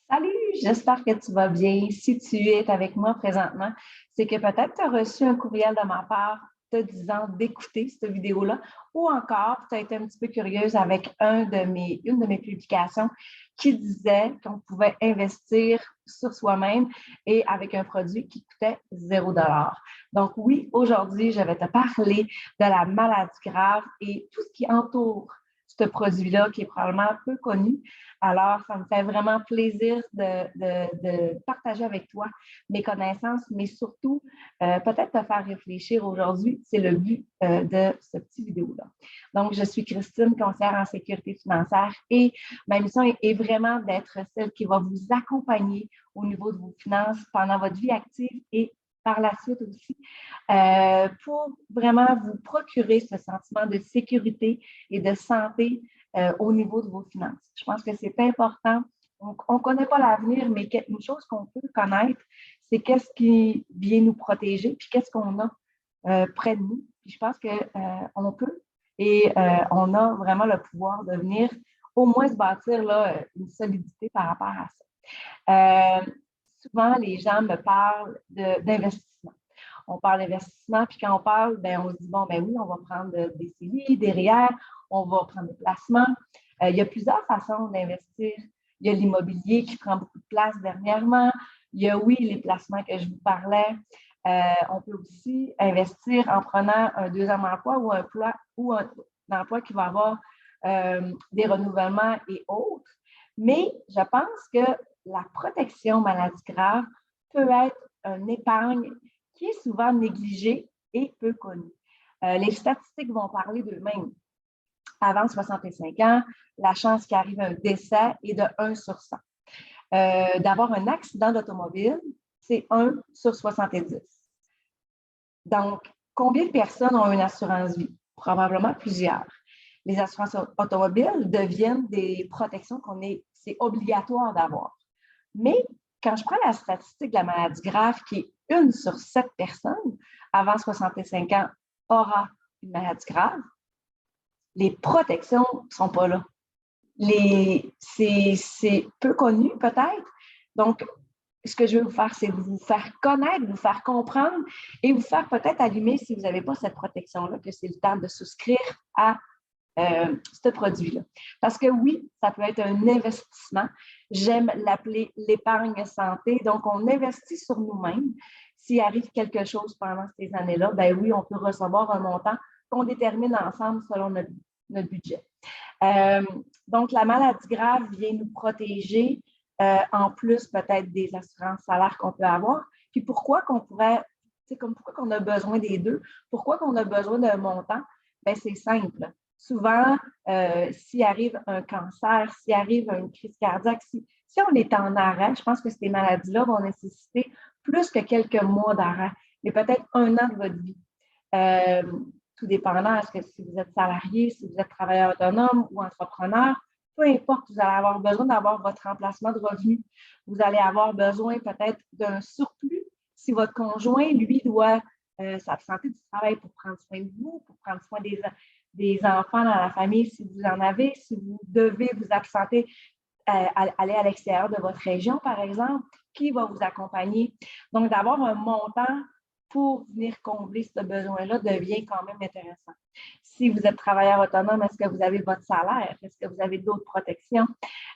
Salut, j'espère que tu vas bien. Si tu es avec moi présentement, c'est que peut-être tu as reçu un courriel de ma part te disant d'écouter cette vidéo-là ou encore tu as été un petit peu curieuse avec une de mes publications qui disait qu'on pouvait investir sur soi-même et avec un produit qui coûtait 0 $. Donc oui, aujourd'hui, je vais te parler de la maladie grave et tout ce qui entoure ce produit-là qui est probablement peu connu. Alors, ça me fait vraiment plaisir de partager avec toi mes connaissances, mais surtout, peut-être te faire réfléchir aujourd'hui. C'est le but de ce petit vidéo-là. Donc, je suis Christine, conseillère en sécurité financière et ma mission est vraiment d'être celle qui va vous accompagner au niveau de vos finances pendant votre vie active et par la suite aussi, pour vraiment vous procurer ce sentiment de sécurité et de santé au niveau de vos finances. Je pense que c'est important. On ne connaît pas l'avenir, mais une chose qu'on peut connaître, c'est qu'est-ce qui vient nous protéger, puis qu'est-ce qu'on a près de nous. Puis je pense qu'on peut et on a vraiment le pouvoir de venir au moins se bâtir là, une solidité par rapport à ça. Souvent, les gens me parlent d'investissement. On parle d'investissement, puis quand on parle, ben, on se dit, bon, ben oui, on va prendre des CELI, des REER, on va prendre des placements. Il y a plusieurs façons d'investir. Il y a l'immobilier qui prend beaucoup de place dernièrement. Il y a, oui, les placements que je vous parlais. On peut aussi investir en prenant un deuxième emploi ou un emploi qui va avoir des renouvellements et autres. Mais je pense que la protection maladie grave peut être une épargne qui est souvent négligée et peu connue. Les statistiques vont parler d'eux-mêmes. Avant 65 ans, la chance qu'il arrive un décès est de 1 sur 100. D'avoir un accident d'automobile, c'est 1 sur 70. Donc, combien de personnes ont une assurance vie? Probablement plusieurs. Les assurances automobiles deviennent des protections c'est obligatoire d'avoir. Mais quand je prends la statistique de la maladie grave, qui est 1 sur 7 personnes avant 65 ans aura une maladie grave, les protections ne sont pas là. C'est peu connu peut-être. Donc, ce que je veux vous faire, c'est vous faire connaître, vous faire comprendre et vous faire peut-être allumer, si vous n'avez pas cette protection-là, que c'est le temps de souscrire à ce produit-là. Parce que oui, ça peut être un investissement. J'aime l'appeler l'épargne santé. Donc, on investit sur nous-mêmes. S'il arrive quelque chose pendant ces années-là, ben oui, on peut recevoir un montant qu'on détermine ensemble selon notre budget. Donc, la maladie grave vient nous protéger en plus peut-être des assurances salaires qu'on peut avoir. Puis pourquoi qu'on pourrait, pourquoi qu'on a besoin des deux? Pourquoi qu'on a besoin d'un montant? Bien, c'est simple. Souvent, s'il arrive un cancer, s'il arrive une crise cardiaque, si on est en arrêt, je pense que ces maladies-là vont nécessiter plus que quelques mois d'arrêt, mais peut-être 1 an de votre vie. Tout dépendant, est-ce que si vous êtes salarié, si vous êtes travailleur autonome ou entrepreneur, peu importe, vous allez avoir besoin d'avoir votre remplacement de revenus. Vous allez avoir besoin peut-être d'un surplus si votre conjoint, lui, doit s'absenter du travail pour prendre soin de vous, pour prendre soin des enfants dans la famille si vous en avez, si vous devez vous absenter, aller à l'extérieur de votre région, par exemple, qui va vous accompagner? Donc, d'avoir un montant pour venir combler ce besoin-là devient quand même intéressant. Si vous êtes travailleur autonome, est-ce que vous avez votre salaire? Est-ce que vous avez d'autres protections?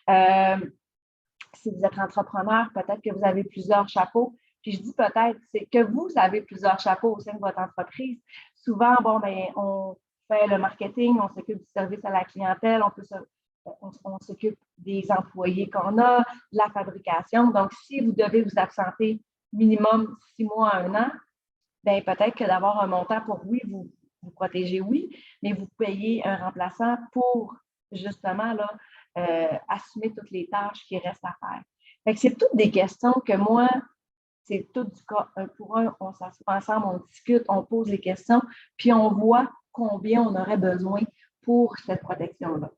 Si vous êtes entrepreneur, peut-être que vous avez plusieurs chapeaux. Puis je dis peut-être, c'est que vous avez plusieurs chapeaux au sein de votre entreprise. Souvent, bon, bien, on fait le marketing, on s'occupe du service à la clientèle, on s'occupe des employés qu'on a, de la fabrication. Donc, si vous devez vous absenter minimum 6 mois à 1 an, bien, peut-être que d'avoir un montant pour, oui, vous protéger, oui, mais vous payez un remplaçant pour, justement, là, assumer toutes les tâches qui restent à faire. Fait que c'est toutes des questions que moi, c'est tout du cas un pour un, on s'assoit ensemble, on discute, on pose les questions, puis on voit combien on aurait besoin pour cette protection-là.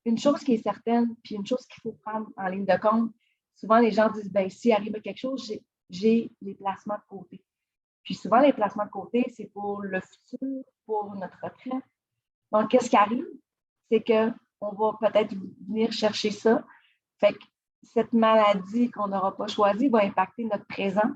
Une chose qui est certaine, puis une chose qu'il faut prendre en ligne de compte, souvent les gens disent, bien, s'il arrive quelque chose, j'ai les placements de côté. Puis souvent, les placements de côté, c'est pour le futur, pour notre retraite. Donc, qu'est-ce qui arrive? C'est qu'on va peut-être venir chercher ça, Fait que cette maladie qu'on n'aura pas choisie va impacter notre présent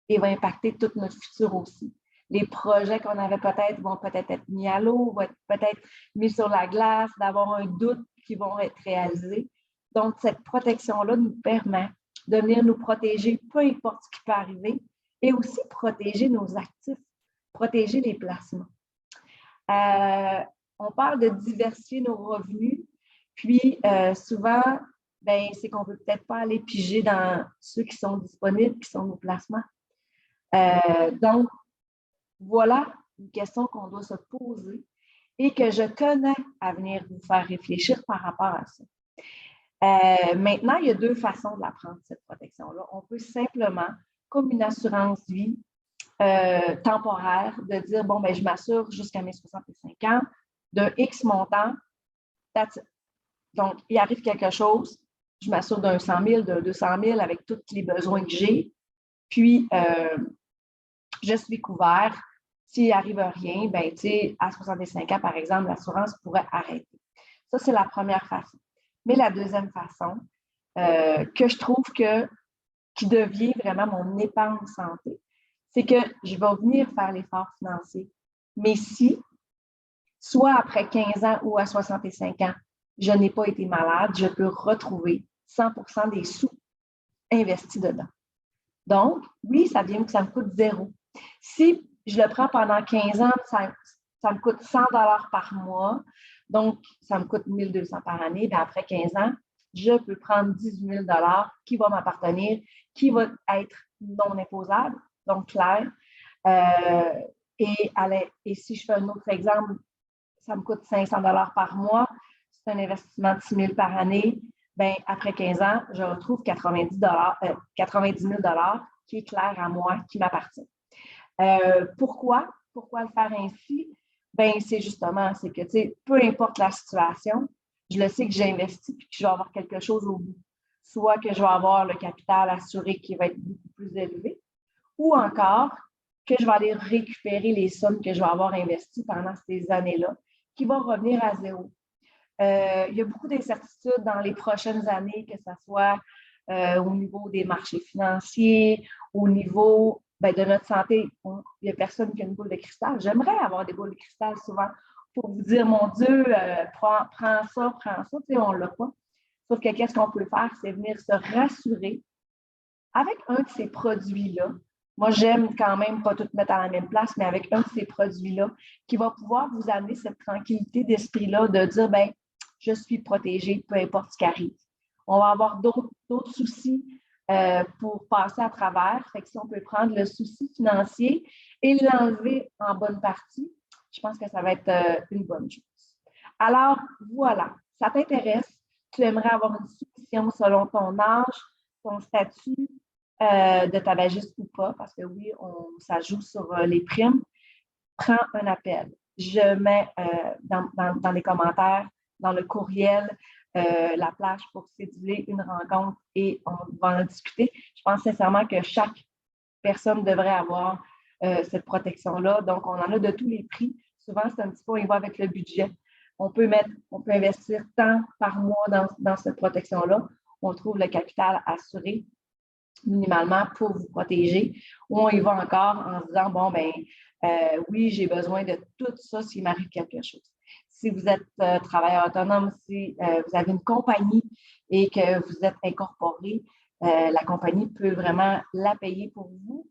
et va impacter tout notre futur aussi. Les projets qu'on avait peut-être vont peut-être être mis à l'eau, vont être peut-être mis sur la glace, d'avoir un doute qui vont être réalisés. Donc, cette protection-là nous permet de venir nous protéger, peu importe ce qui peut arriver, et aussi protéger nos actifs, protéger les placements. On parle de diversifier nos revenus, puis souvent, ben, c'est qu'on ne peut peut-être pas aller piger dans ceux qui sont disponibles, qui sont nos placements. Donc, voilà une question qu'on doit se poser et que je tenais à venir vous faire réfléchir par rapport à ça. Maintenant, il y a deux façons de la prendre, cette protection-là. On peut simplement, comme une assurance vie temporaire, de dire, bon, ben, je m'assure jusqu'à mes 65 ans d'un X montant. Donc, il arrive quelque chose, je m'assure d'un 100 000, d'un 200 000 avec tous les besoins que j'ai. Puis, je suis couvert. S'il n'arrive rien, ben, à 65 ans, par exemple, l'assurance pourrait arrêter. Ça, c'est la première façon. Mais la deuxième façon, que je trouve qui devient vraiment mon épargne santé, c'est que je vais venir faire l'effort financier. Mais si, soit après 15 ans ou à 65 ans, je n'ai pas été malade, je peux retrouver 100% des sous investis dedans. Donc, oui, ça me coûte zéro. Si je le prends pendant 15 ans, ça me coûte 100 $ par mois, donc ça me coûte 1 200 par année. Bien, après 15 ans, je peux prendre 18 000 $ qui va m'appartenir, qui va être non imposable, donc clair. Et si je fais un autre exemple, ça me coûte 500 $ par mois, c'est un investissement de 6 000 par année. Bien, après 15 ans, je retrouve 90 000 $ qui est clair à moi, qui m'appartient. Pourquoi le faire ainsi? Bien, c'est justement, c'est que, peu importe la situation, je le sais que j'ai investi et que je vais avoir quelque chose au bout. Soit que je vais avoir le capital assuré qui va être beaucoup plus élevé, ou encore que je vais aller récupérer les sommes que je vais avoir investies pendant ces années-là, qui vont revenir à zéro. Il y a beaucoup d'incertitudes dans les prochaines années, que ce soit au niveau des marchés financiers, au niveau de notre santé. Il n'y a personne qui a une boule de cristal. J'aimerais avoir des boules de cristal souvent pour vous dire, mon Dieu, prends ça, on ne l'a pas. Sauf que qu'est-ce qu'on peut faire, c'est venir se rassurer avec un de ces produits-là. Moi, j'aime quand même pas tout mettre à la même place, mais avec un de ces produits-là qui va pouvoir vous amener cette tranquillité d'esprit-là de dire, ben, je suis protégée, peu importe ce qui arrive. On va avoir d'autres soucis pour passer à travers. Fait que si on peut prendre le souci financier et l'enlever en bonne partie, je pense que ça va être une bonne chose. Alors, voilà, ça t'intéresse, tu aimerais avoir une solution selon ton âge, ton statut de tabagiste ou pas, parce que oui, ça joue sur les primes, prends un appel. Je mets dans les commentaires, dans le courriel, la plage pour céduler une rencontre et on va en discuter. Je pense sincèrement que chaque personne devrait avoir cette protection-là. Donc, on en a de tous les prix. Souvent, c'est un petit peu, on y va avec le budget. On peut investir tant par mois dans cette protection-là. On trouve le capital assuré minimalement pour vous protéger. Ou on y va encore en se disant, bon, ben oui, j'ai besoin de tout ça s'il m'arrive quelque chose. Si vous êtes travailleur autonome, si vous avez une compagnie et que vous êtes incorporé, la compagnie peut vraiment la payer pour vous.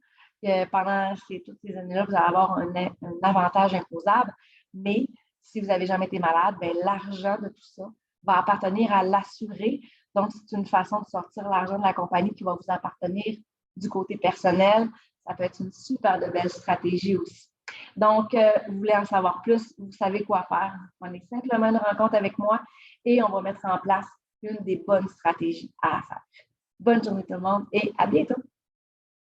Pendant toutes ces années-là, vous allez avoir un avantage imposable. Mais si vous n'avez jamais été malade, bien, l'argent de tout ça va appartenir à l'assuré. Donc, c'est une façon de sortir l'argent de la compagnie qui va vous appartenir du côté personnel. Ça peut être une super de belle stratégie aussi. Donc, vous voulez en savoir plus, vous savez quoi faire. Vous prenez simplement une rencontre avec moi et on va mettre en place une des bonnes stratégies à faire. Bonne journée tout le monde et à bientôt!